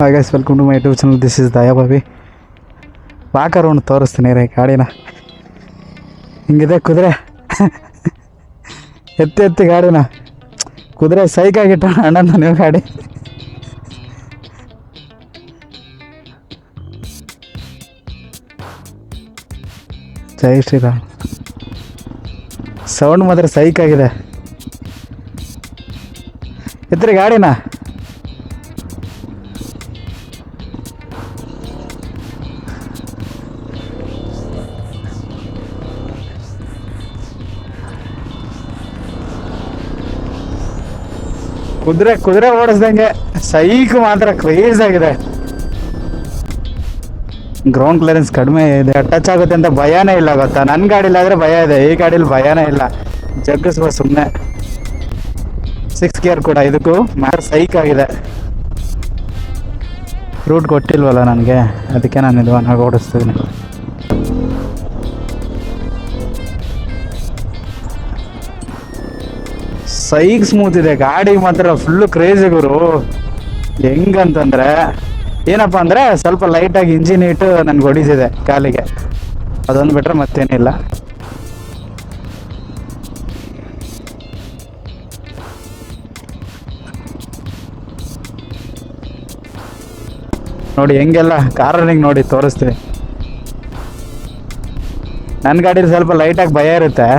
Hi guys, welcome to my YouTube channel. This is ದಯಾಬಾಬಿ. Walkaround ತೋರಿಸ್ತೀನಿ ರೀ ಗಾಡಿನ. ಹಿಂಗಿದೆ ಕುದುರೆ. ಎತ್ತಿ ಗಾಡಿನ. ಕುದುರೆ ಸೈಕಾಗಿಟ್ಟ ಅಣ್ಣ ನೀವು ಗಾಡಿ. ಜೈ ಶ್ರೀರಾಮ್. ಸೌಂಡ್ ಮಾತ್ರ ಸೈಕಾಗಿದೆ. ಎತ್ತರಿ ಗಾಡಿನ. ಕುದುರೆ ಓಡಿಸ್ದಂಗೆ ಸೈಕ್ ಮಾತ್ರ ಕ್ರೇಜ್ ಆಗಿದೆ. ಗ್ರೌಂಡ್ ಕ್ಲಿಯರೆನ್ಸ್ ಕಡಿಮೆ ಇದೆ. ಟಚ್ ಆಗುತ್ತೆ ಅಂತ ಭಯನೇ ಇಲ್ಲ ಗೊತ್ತಾ. ನನ್ನ ಗಾಡಿಲಾದರೆ ಭಯ ಇದೆ, ಈ ಗಾಡೀಲಿ ಭಯನೇ ಇಲ್ಲ. ಜಗ್ಗಿಸ್ಬೋದು ಸುಮ್ಮನೆ. 6 ಗೇರ್ ಕೂಡ ಇದಕ್ಕೂ ಮಾತ್ರ ಸೈಕ್ ಆಗಿದೆ. ರೂಟ್ ಕೊಟ್ಟಿಲ್ವಲ್ಲ ನನಗೆ, ಅದಕ್ಕೆ ನಾನು ಇದು ಓಡಿಸ್ತೀನಿ. ಸೈಕ್ ಸ್ಮೂತ್ ಇದೆ ಗಾಡಿ ಮಾತ್ರ, ಫುಲ್ಲು ಕ್ರೇಜಿ ಗುರು. ಹೆಂಗಂತಂದ್ರೆ ಏನಪ್ಪ ಅಂದರೆ ಸ್ವಲ್ಪ ಲೈಟಾಗಿ ಇಂಜಿನ್ ಹೀಟು ನನಗೆ ಹೊಡಿತಿದೆ ಕಾಲಿಗೆ, ಅದೊಂದು ಬಿಟ್ರೆ ಮತ್ತೇನಿಲ್ಲ. ನೋಡಿ ಹೆಂಗೆಲ್ಲ ಕಾರನಿಗೆ ನೋಡಿ ತೋರಿಸ್ತೀನಿ. ನನ್ನ ಗಾಡೀಲಿ ಸ್ವಲ್ಪ ಲೈಟಾಗಿ ಭಯ ಇರುತ್ತೆ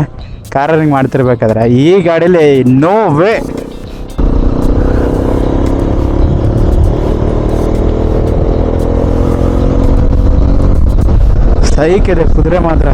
ಕಾರನಿಂಗ್ ಮಾಡ್ತಿರ್ಬೇಕಾದ್ರೆ. ಈ ಗಾಡೀಲಿ ನೋ ವೇ. ಸೈಕ್ ಇದೆ ಕುದುರೆ ಮಾತ್ರ.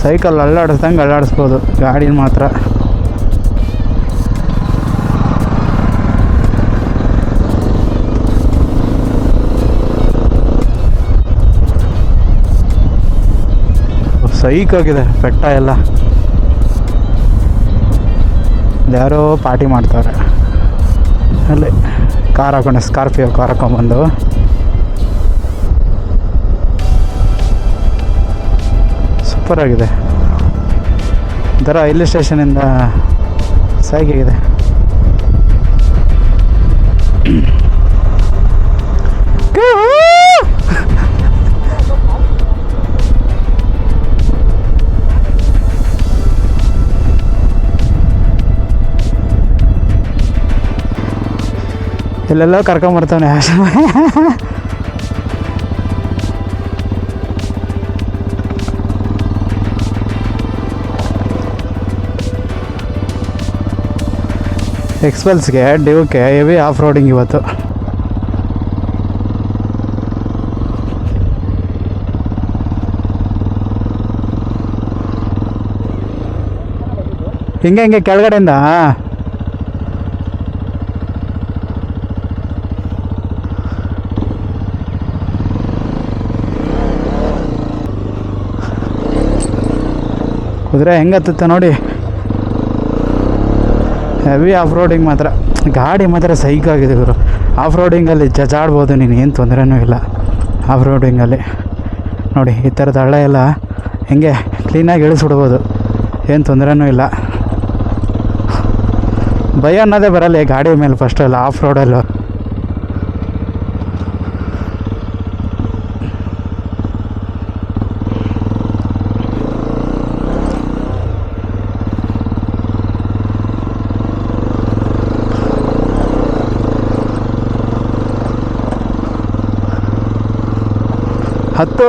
ಸೈಕಲ್ ಅಲ್ಲಾಡಿಸ್ದಂಗೆ ಅಲ್ಲಾಡಿಸ್ಬೋದು ಗಾಡಿನ ಮಾತ್ರ. ಸೈಕ್ ಆಗಿದೆ ಬೆಟ್ಟ ಎಲ್ಲ. ಯಾರೋ ಪಾರ್ಟಿ ಮಾಡ್ತಾರೆ ಅಲ್ಲಿ. ಕಾರ್ ಹಾಕೊಂಡು ಸ್ಕಾರ್ಪಿಯೋ ಕಾರ್ ಹಾಕೊಂಡ್ಬಂದು ಸೂಪರ್ ಆಗಿದೆ. ಒಂಥರ ರೈಲ್ವೆ ಸ್ಟೇಷನಿಂದ ಸಾಗಿದೆ. ಎಲ್ಲೆಲ್ಲೋ ಕರ್ಕೊಂಬರ್ತಾವನೆ ಆಶಾ. ಎಕ್ಸ್ಪಲ್ಸ್ಗೆ ಡ್ಯೂಕ್ಕೆ ಹೆವಿ ಆಫ್ ರೋಡಿಂಗ್ ಇವತ್ತು. ಹಿಂಗೆ ಕೆಳಗಡೆಯಿಂದ ಕುದುರೆ ಹೆಂಗೆ ಹತ್ತುತ್ತೆ ನೋಡಿ. ಹೆವಿ ಆಫ್ ರೋಡಿಂಗ್ ಮಾತ್ರ. ಗಾಡಿ ಮಾತ್ರ ಸೈಕ್ ಆಗಿದೆ ಗುರು. ಆಫ್ ರೋಡಿಂಗಲ್ಲಿ ಜಜಾಡ್ಬೋದು ನೀನು, ಏನು ತೊಂದರೆನೂ ಇಲ್ಲ ಆಫ್ ರೋಡಿಂಗಲ್ಲಿ. ನೋಡಿ ಈ ಥರದ ಹಳ್ಳ ಎಲ್ಲ ಹೆಂಗೆ ಕ್ಲೀನಾಗಿ ಇಳಿಸ್ಬಿಡ್ಬೋದು, ಏನು ತೊಂದರೆನೂ ಇಲ್ಲ. ಭಯ ಅನ್ನೋದೇ ಬರಲ್ಲ ಈ ಗಾಡಿ ಮೇಲೆ ಫಸ್ಟಲ್ಲ ಆಫ್ ರೋಡಲ್ಲೂ. ಹತ್ತು